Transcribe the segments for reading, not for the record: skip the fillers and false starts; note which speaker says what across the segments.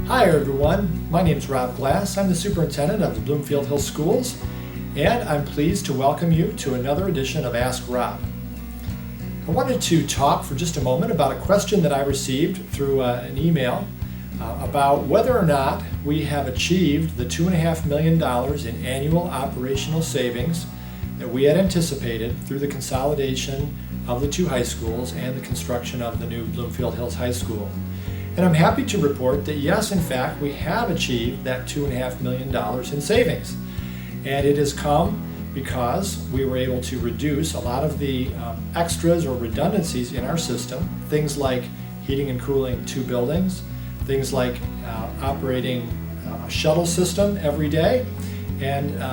Speaker 1: Hi everyone, my name is Rob Glass. I'm the superintendent of the Bloomfield Hills Schools, and I'm pleased to welcome you to another edition of Ask Rob. I wanted to talk for just a moment about a question that I received through an email about whether or not we have achieved the $2.5 million in annual operational savings that we had anticipated through the consolidation of the two high schools and the construction of the new Bloomfield Hills High School. And I'm happy to report that yes, in fact, we have achieved that $2.5 million in savings. And it has come because we were able to reduce a lot of the extras or redundancies in our system, things like heating and cooling two buildings, things like operating a shuttle system every day, and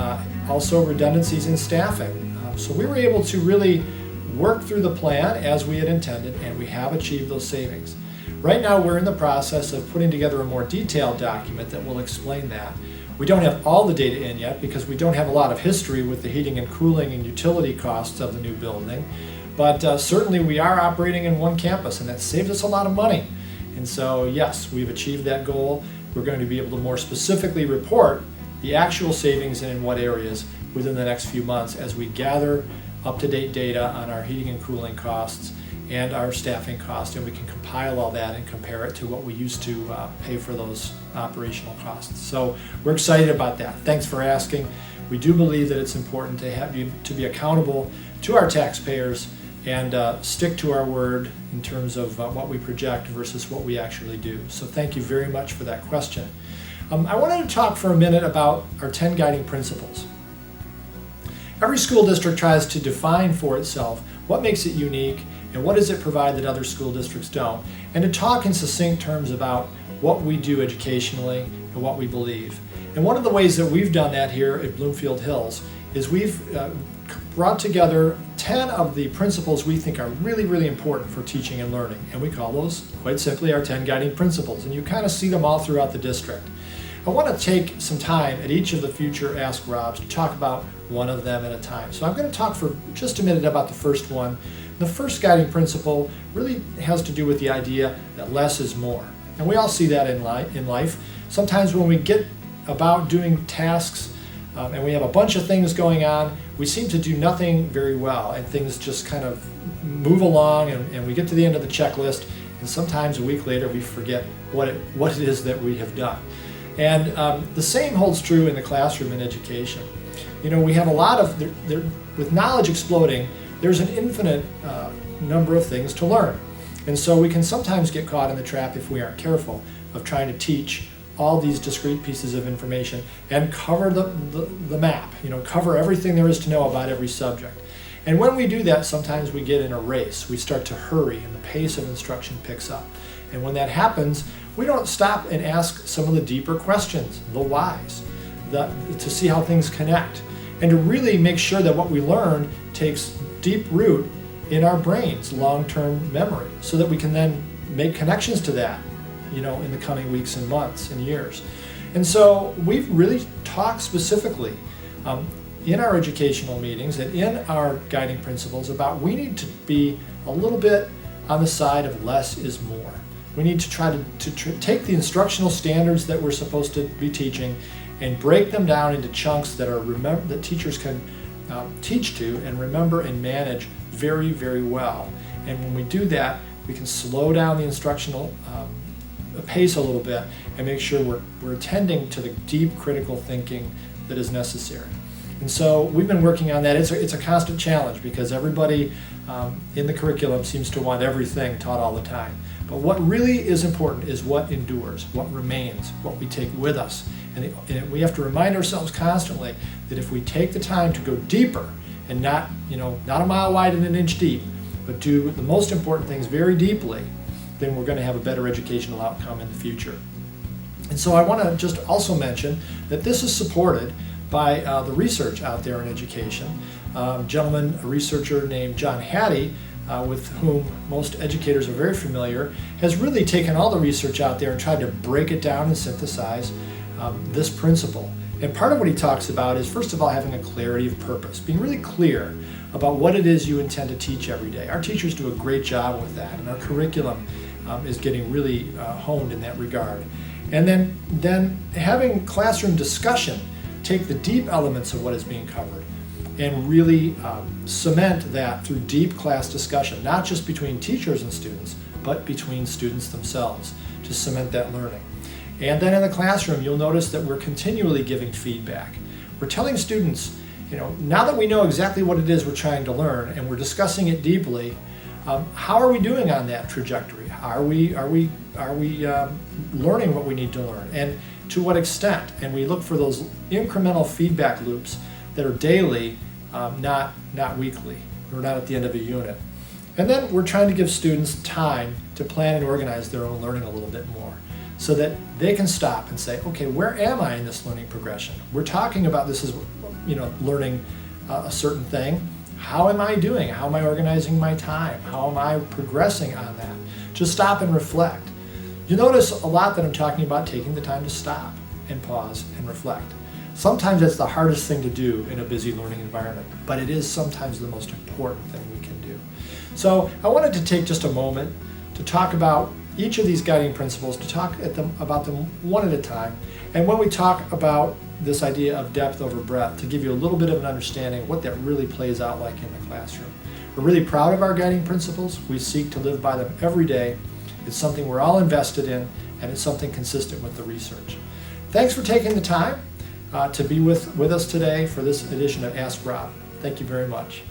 Speaker 1: also redundancies in staffing. So we were able to really work through the plan as we had intended, and we have achieved those savings. Right now we're in the process of putting together a more detailed document that will explain that. We don't have all the data in yet because we don't have a lot of history with the heating and cooling and utility costs of the new building, but certainly we are operating in one campus, and that saves us a lot of money. And so yes, we've achieved that goal. We're going to be able to more specifically report the actual savings and in what areas within the next few months as we gather up-to-date data on our heating and cooling costs and our staffing costs, and we can compile all that and compare it to what we used to pay for those operational costs. So we're excited about that. Thanks for asking. We do believe that it's important to have you to be accountable to our taxpayers and stick to our word in terms of what we project versus what we actually do. So thank you very much for that question. I wanted to talk for a minute about our 10 guiding principles. Every school district tries to define for itself what makes it unique and what does it provide that other school districts don't, and to talk in succinct terms about what we do educationally and what we believe. And one of the ways that we've done that here at Bloomfield Hills is we've brought together 10 of the principles we think are really, really important for teaching and learning, and we call those, quite simply, our 10 guiding principles, and you kind of see them all throughout the district. I want to take some time at each of the future Ask Robs to talk about one of them at a time. So I'm going to talk for just a minute about the first one. The first guiding principle really has to do with the idea that less is more. And we all see that in life. Sometimes when we get about doing tasks and we have a bunch of things going on, we seem to do nothing very well, and things just kind of move along, and we get to the end of the checklist, and sometimes a week later we forget what it is that we have done. And the same holds true in the classroom in education. You know, we have a lot of, with knowledge exploding, there's an infinite number of things to learn. And so we can sometimes get caught in the trap, if we aren't careful, of trying to teach all these discrete pieces of information and cover the map, cover everything there is to know about every subject. And when we do that, sometimes we get in a race. We start to hurry and the pace of instruction picks up. And when that happens, we don't stop and ask some of the deeper questions, the whys, to see how things connect, and to really make sure that what we learn takes deep root in our brains, long-term memory, so that we can then make connections to that, in the coming weeks and months and years. And so we've really talked specifically in our educational meetings and in our guiding principles about we need to be a little bit on the side of less is more. We need to try to take the instructional standards that we're supposed to be teaching and break them down into chunks that teachers can teach to and remember and manage very, very well. And when we do that, we can slow down the instructional pace a little bit and make sure we're attending to the deep critical thinking that is necessary. And so we've been working on that. It's a constant challenge because everybody in the curriculum seems to want everything taught all the time. But what really is important is what endures, what remains, what we take with us. And we have to remind ourselves constantly that if we take the time to go deeper and not a mile wide and an inch deep, but do the most important things very deeply, then we're going to have a better educational outcome in the future. And so I want to just also mention that this is supported by the research out there in education. A researcher named John Hattie, with whom most educators are very familiar, has really taken all the research out there and tried to break it down and synthesize this principle. And part of what he talks about is, first of all, having a clarity of purpose, being really clear about what it is you intend to teach every day. Our teachers do a great job with that, and our curriculum is getting really honed in that regard. And then having classroom discussion, take the deep elements of what is being covered and really cement that through deep class discussion, not just between teachers and students, but between students themselves to cement that learning. And then in the classroom, you'll notice that we're continually giving feedback. We're telling students, now that we know exactly what it is we're trying to learn and we're discussing it deeply, how are we doing on that trajectory? Are we learning what we need to learn, and to what extent? And we look for those incremental feedback loops that are daily, not weekly, or not at the end of a unit. And then we're trying to give students time to plan and organize their own learning a little bit more, so that they can stop and say, okay, where am I in this learning progression? We're talking about this as, learning a certain thing. How am I doing? How am I organizing my time? How am I progressing on that? Just stop and reflect. You'll notice a lot that I'm talking about taking the time to stop and pause and reflect. Sometimes that's the hardest thing to do in a busy learning environment, but it is sometimes the most important thing we can do. So I wanted to take just a moment to talk about each of these guiding principles, to talk about them one at a time. And when we talk about this idea of depth over breadth, to give you a little bit of an understanding of what that really plays out like in the classroom. We're really proud of our guiding principles. We seek to live by them every day. It's something we're all invested in, and it's something consistent with the research. Thanks for taking the time to be with us today for this edition of Ask Rob. Thank you very much.